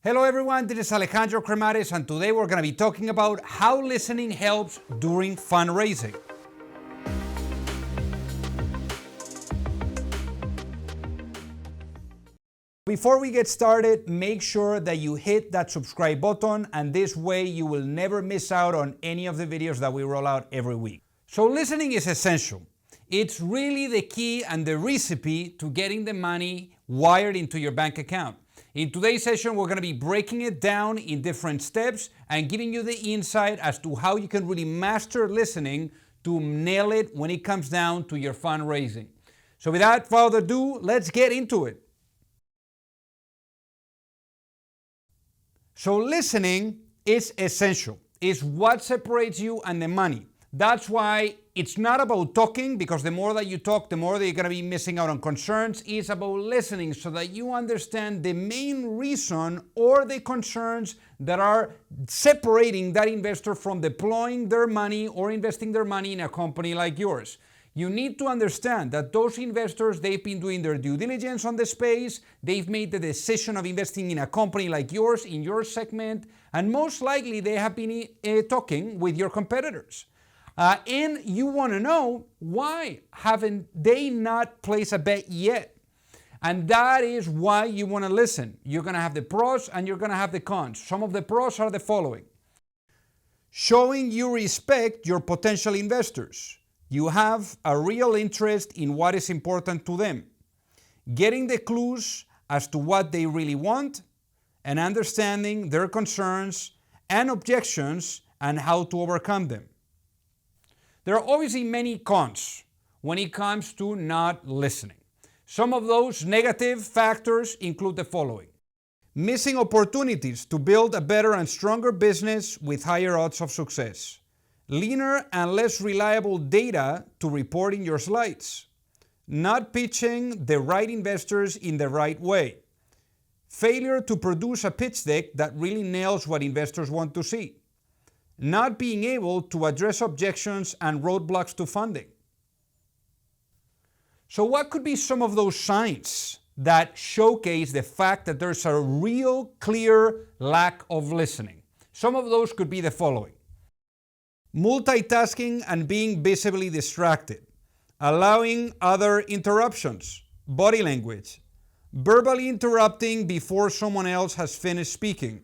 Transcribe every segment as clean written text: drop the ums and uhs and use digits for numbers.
Hello everyone, this is Alejandro Cremades, and today we're going to be talking about how listening helps during fundraising. Before we get started, make sure that you hit that subscribe button, and this way you will never miss out on any of the videos that we roll out every week. So listening is essential. It's really the key and the recipe to getting the money wired into your bank account. In today's session, we're going to be breaking it down in different steps and giving you the insight as to how you can really master listening to nail it when it comes down to your fundraising. So without further ado, let's get into it. So listening is essential. It's what separates you and the money. That's why it's not about talking, because the more that you talk, the more that you're going to be missing out on concerns. It's about listening so that you understand the main reason or the concerns that are separating that investor from deploying their money or investing their money in a company like yours. You need to understand that those investors, they've been doing their due diligence on the space, they've made the decision of investing in a company like yours, in your segment, and most likely they have been talking with your competitors. And you want to know, why haven't they not placed a bet yet? And that is why you want to listen. You're going to have the pros and you're going to have the cons. Some of the pros are the following. Showing you respect your potential investors. You have a real interest in what is important to them. Getting the clues as to what they really want and understanding their concerns and objections and how to overcome them. There are obviously many cons when it comes to not listening. Some of those negative factors include the following. Missing opportunities to build a better and stronger business with higher odds of success. Leaner and less reliable data to report in your slides. Not pitching the right investors in the right way. Failure to produce a pitch deck that really nails what investors want to see. Not being able to address objections and roadblocks to funding. So what could be some of those signs that showcase the fact that there's a real clear lack of listening? Some of those could be the following. Multitasking and being visibly distracted. Allowing other interruptions. Body language. Verbally interrupting before someone else has finished speaking.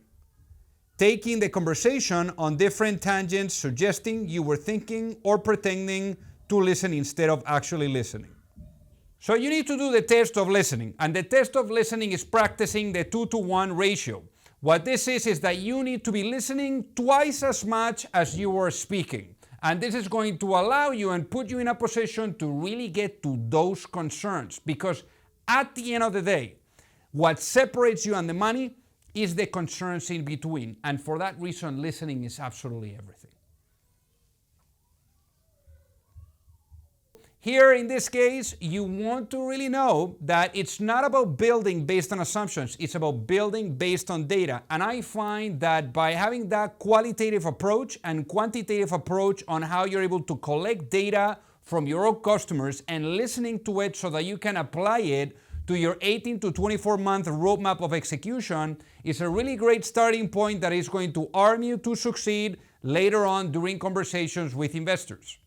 Taking the conversation on different tangents, suggesting you were thinking or pretending to listen instead of actually listening. So you need to do the test of listening, and the test of listening is practicing the 2-to-1 ratio. What this is that you need to be listening twice as much as you are speaking. And this is going to allow you and put you in a position to really get to those concerns, because at the end of the day, what separates you and the money is the concerns in between. And for that reason, listening is absolutely everything. Here in this case, you want to really know that it's not about building based on assumptions, it's about building based on data. And I find that by having that qualitative approach and quantitative approach on how you're able to collect data from your own customers and listening to it so that you can apply it to your 18 to 24 month roadmap of execution is a really great starting point that is going to arm you to succeed later on during conversations with investors.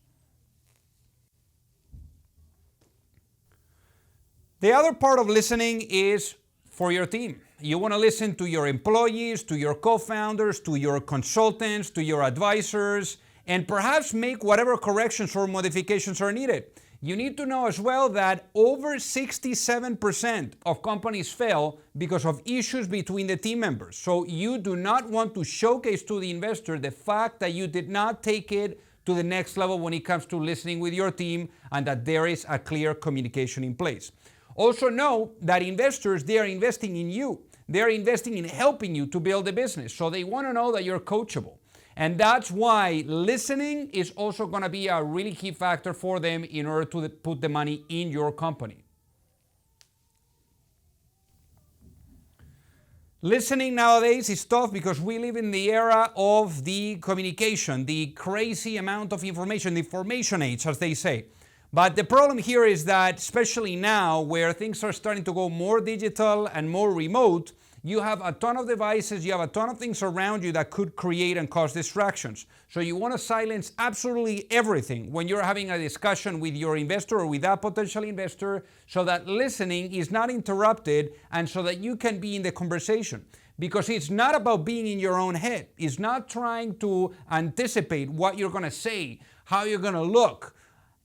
The other part of listening is for your team. You want to listen to your employees, to your co-founders, to your consultants, to your advisors, and perhaps make whatever corrections or modifications are needed. You need to know as well that over 67% of companies fail because of issues between the team members. So you do not want to showcase to the investor the fact that you did not take it to the next level when it comes to listening with your team and that there is a clear communication in place. Also know that investors, they are investing in you. They are investing in helping you to build a business. So they want to know that you're coachable. And that's why listening is also going to be a really key factor for them in order to put the money in your company. Listening nowadays is tough because we live in the era of the communication, the crazy amount of information, the information age, as they say. But the problem here is that, especially now, where things are starting to go more digital and more remote, You have a ton of devices, you have a ton of things around you that could create and cause distractions. So you want to silence absolutely everything when you're having a discussion with your investor or with that potential investor, so that listening is not interrupted and so that you can be in the conversation. Because it's not about being in your own head. It's not trying to anticipate what you're going to say, how you're going to look.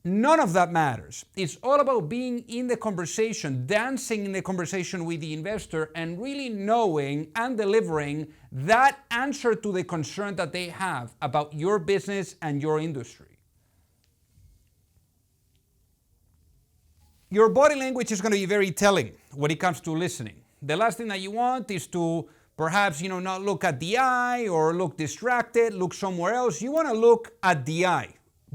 None of that matters. It's all about being in the conversation, dancing in the conversation with the investor, and really knowing and delivering that answer to the concern that they have about your business and your industry. Your body language is going to be very telling when it comes to listening. The last thing that you want is to perhaps, not look at the eye or look distracted, look somewhere else. You want to look at the eye,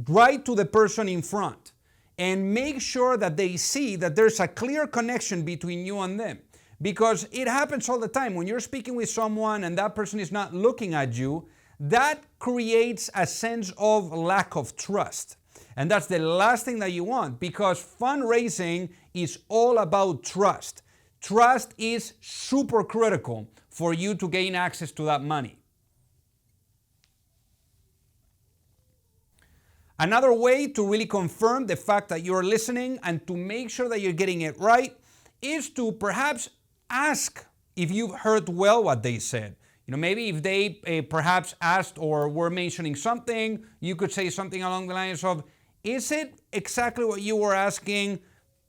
right to the person in front, and make sure that they see that there's a clear connection between you and them. Because it happens all the time. When you're speaking with someone and that person is not looking at you, that creates a sense of lack of trust. And that's the last thing that you want, because fundraising is all about trust. Trust is super critical for you to gain access to that money. Another way to really confirm the fact that you're listening and to make sure that you're getting it right is to perhaps ask if you've heard well what they said. Maybe if they perhaps asked or were mentioning something, you could say something along the lines of, is it exactly what you were asking,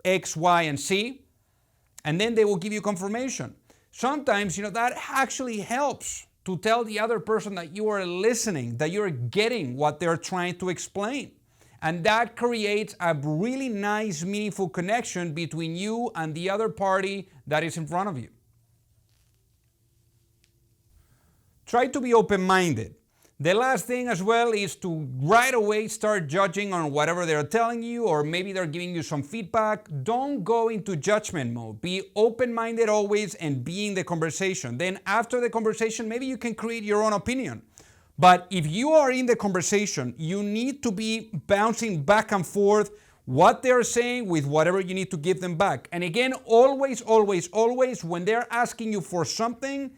X, Y, and Z? And then they will give you confirmation. Sometimes, that actually helps to tell the other person that you are listening, that you're getting what they're trying to explain. And that creates a really nice, meaningful connection between you and the other party that is in front of you. Try to be open-minded. The last thing as well is to right away start judging on whatever they're telling you, or maybe they're giving you some feedback. Don't go into judgment mode. Be open-minded always and be in the conversation. Then after the conversation, maybe you can create your own opinion. But if you are in the conversation, you need to be bouncing back and forth what they're saying with whatever you need to give them back. And again, always, always, always, when they're asking you for something,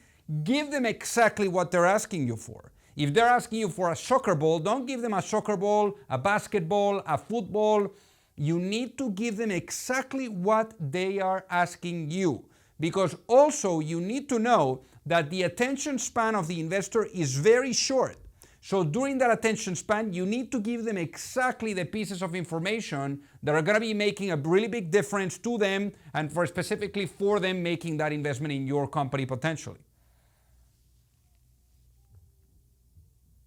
give them exactly what they're asking you for. If they're asking you for a soccer ball, don't give them a soccer ball, a basketball, a football. You need to give them exactly what they are asking you. Because also you need to know that the attention span of the investor is very short. So during that attention span, you need to give them exactly the pieces of information that are going to be making a really big difference to them and specifically for them making that investment in your company potentially.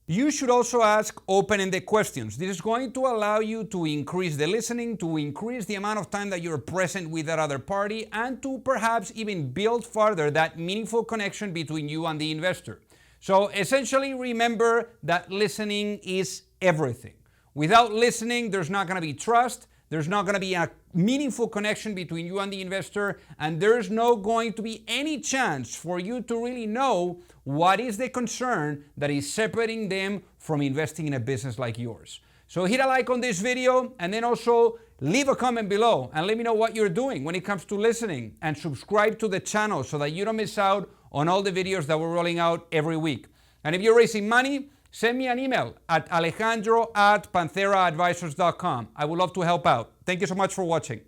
You should also ask open-ended questions. This is going to allow you to increase the listening, to increase the amount of time that you're present with that other party, and to perhaps even build further that meaningful connection between you and the investor. So essentially remember that listening is everything. Without listening, there's not going to be trust, there's not going to be a meaningful connection between you and the investor, and there's not going to be any chance for you to really know what is the concern that is separating them from investing in a business like yours. So hit a like on this video, and then also leave a comment below and let me know what you're doing when it comes to listening, and subscribe to the channel so that you don't miss out on all the videos that we're rolling out every week. And if you're raising money, send me an email at alejandro@pantheraadvisors.com. I would love to help out. Thank you so much for watching.